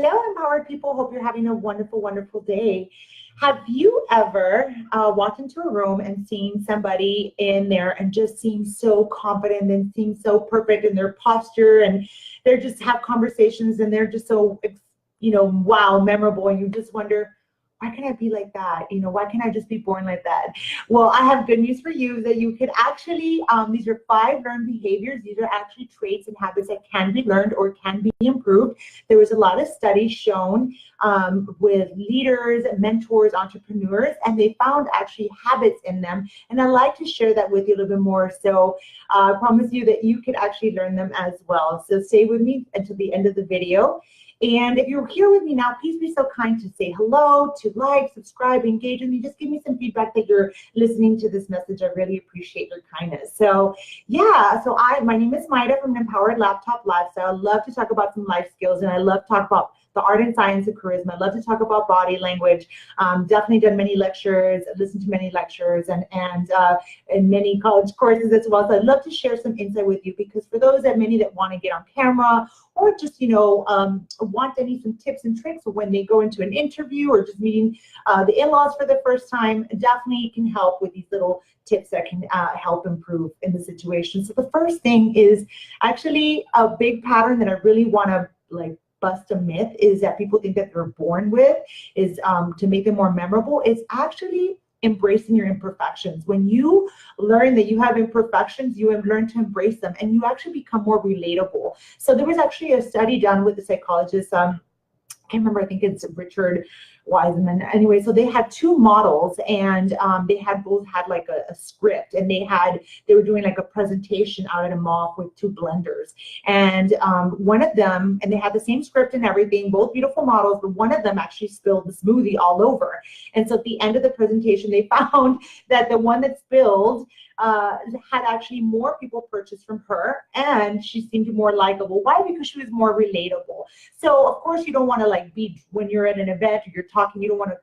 Hello, empowered people. Hope you're having a wonderful, wonderful day. Have you ever walked into a room and seen somebody in there and just seems so confident and seems so perfect in their posture, and they just have conversations and they're just so, wow, memorable, and you just wonder, why can't I be like that? Why can't I just be born like that? Well, I have good news for you that you could actually, these are 5 learned behaviors. These are actually traits and habits that can be learned or can be improved. There was a lot of studies shown with leaders, mentors, entrepreneurs, and they found actually habits in them. And I'd like to share that with you a little bit more. So I promise you that you could actually learn them as well. So stay with me until the end of the video. And if you're here with me now, please be so kind to say hello, to like, subscribe, engage with me. Just give me some feedback that you're listening to this message. I really appreciate your kindness. So yeah, my name is Maida from Empowered Laptop Lifestyle. I love to talk about some life skills, and I love to talk about the art and science of charisma. I love to talk about body language. Definitely done many lectures, listened to many lectures, and many college courses as well. So I'd love to share some insight with you, because for those many that want to get on camera, or just want some tips and tricks when they go into an interview or just meeting the in-laws for the first time, definitely can help with these little tips that can help improve in the situation. So the first thing is actually a big pattern that I really want to bust a myth is that people think that they're born with, is to make them more memorable, is actually embracing your imperfections. When you learn that you have imperfections, you have learned to embrace them, and you actually become more relatable. So there was actually a study done with a psychologist, I can't remember, I think it's Richard Wiseman. Anyway, so they had 2 models, and they had both had a script, and they were doing a presentation out at a mall with 2 blenders, and one of them, and they had the same script and everything, both beautiful models, but one of them actually spilled the smoothie all over. And so at the end of the presentation, they found that the one that spilled had actually more people purchase from her, and she seemed more likable. Why? Because she was more relatable. So of course you don't want to be, when you're at an event or you're talking, you don't want to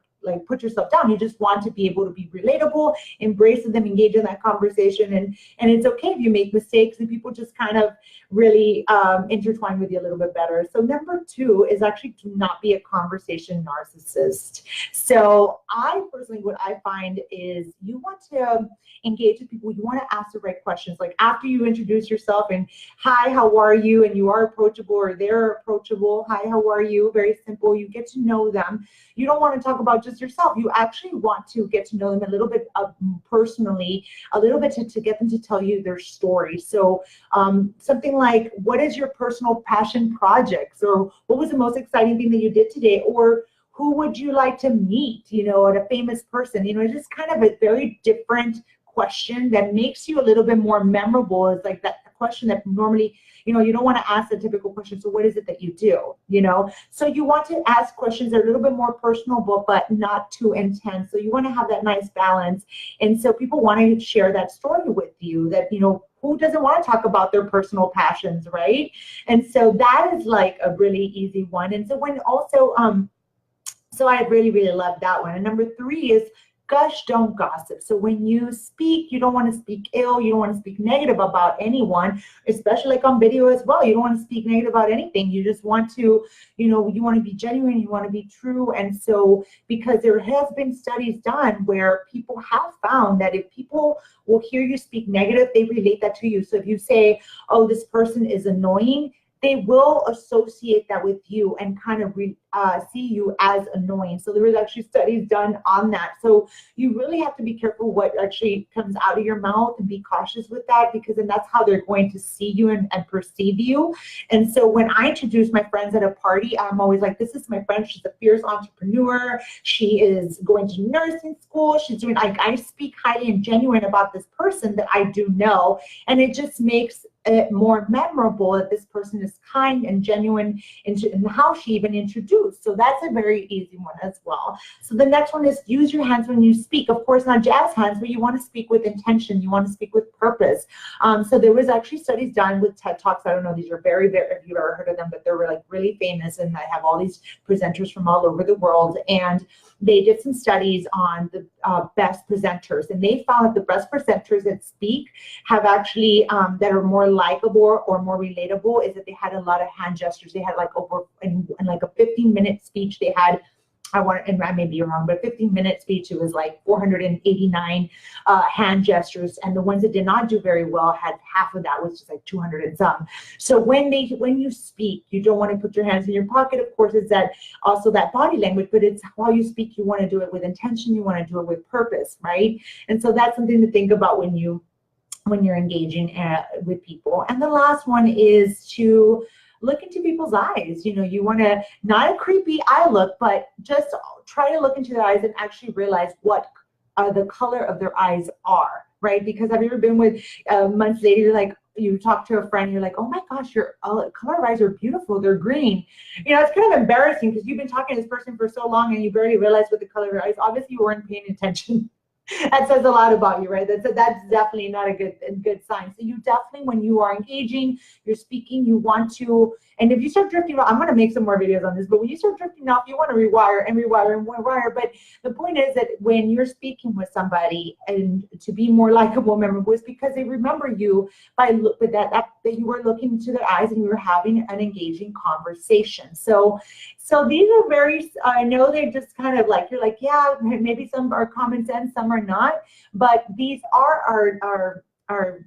put yourself down. You just want to be able to be relatable, embrace them, engage in that conversation, and it's okay if you make mistakes, and people just kind of really intertwine with you a little bit better. So number 2 is actually to not be a conversation narcissist. So I personally, what I find is you want to engage with people. You want to ask the right questions. After you introduce yourself and hi, how are you? And you are approachable, or they're approachable. Hi, how are you? Very simple. You get to know them. You don't want to talk about just yourself. You actually want to get to know them a little bit personally, a little bit to get them to tell you their story. So something like, what is your personal passion projects? Or what was the most exciting thing that you did today? Or who would you like to meet, at a famous person? It's just kind of a very different question that makes you a little bit more memorable. It's like that question that normally, you don't want to ask the typical question. So what is it that you do? So you want to ask questions that are a little bit more personal, but not too intense. So you want to have that nice balance. And so people want to share that story with you, that, who doesn't want to talk about their personal passions, right? And so that is a really easy one. And so when also, so I really, really love that one. And number 3 is gush, don't gossip. So when you speak, you don't want to speak ill. You don't want to speak negative about anyone, especially on video as well. You don't want to speak negative about anything. You just want to, you want to be genuine. You want to be true. And so, because there has been studies done where people have found that if people will hear you speak negative, they relate that to you. So if you say, oh, this person is annoying, they will associate that with you and kind of see you as annoying. So there was actually studies done on that. So you really have to be careful what actually comes out of your mouth, and be cautious with that, because then that's how they're going to see you and perceive you. And so when I introduce my friends at a party, I'm always like, this is my friend. She's a fierce entrepreneur. She is going to nursing school. She's doing, I speak highly and genuine about this person that I do know. And it just makes it more memorable that this person is kind and genuine in how she even introduced. glutes. So that's a very easy one as well. So the next one is use your hands when you speak. Of course, not jazz hands, but you want to speak with intention. You want to speak with purpose. So there was actually studies done with TED Talks. I don't know, these are very, very, if you've ever heard of them, but they're like really famous, and I have all these presenters from all over the world. And they did some studies on the best presenters, and they found that the best presenters that speak have actually that are more likable or more relatable is that they had a lot of hand gestures. They had like over in like a 15-minute speech, they had, and I may be wrong, but a 15-minute speech, it was like 489 hand gestures, and the ones that did not do very well had half of that, was just like 200 and some. So when you speak, you don't want to put your hands in your pocket. Of course, it's that also that body language, but it's while you speak, you want to do it with intention, you want to do it with purpose, right? And so that's something to think about when you're engaging with people. And the last one is to look into people's eyes. You know, you want to, not a creepy eye look, but just try to look into their eyes and actually realize what the color of their eyes are, right? Because have you ever been with months later, you're like, you talk to a friend, you're like, oh my gosh, your color of eyes are beautiful, they're green. You know, it's kind of embarrassing because you've been talking to this person for so long and you barely realize what the color of your eyes. Obviously, you weren't paying attention. That says a lot about you, right? That's definitely not a good sign. So you definitely, when you are engaging, you're speaking, you want to, and if you start drifting off, I'm going to make some more videos on this, but when you start drifting off, you want to rewire and rewire and rewire. But the point is that when you're speaking with somebody, and to be more likable, memorable, is because they remember you by that you were looking into their eyes and you were having an engaging conversation. So these are very, I know they're just kind of like, you're like, yeah, maybe some are common sense, some are not, but these are our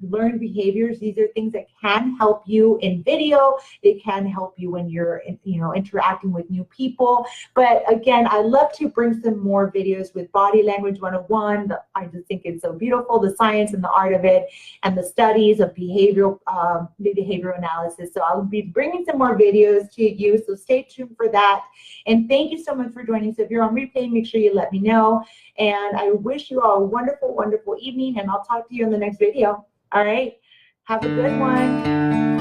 learned behaviors. These are things that can help you in video. They can help you when you're, interacting with new people. But again, I love to bring some more videos with Body Language 101. I just think it's so beautiful, the science and the art of it, and the studies of behavioral analysis. So I'll be bringing some more videos to you. So stay tuned for that. And thank you so much for joining. So if you're on replay, make sure you let me know. And I wish you all a wonderful, wonderful evening, and I'll talk to you in the next video. All right. Have a good one.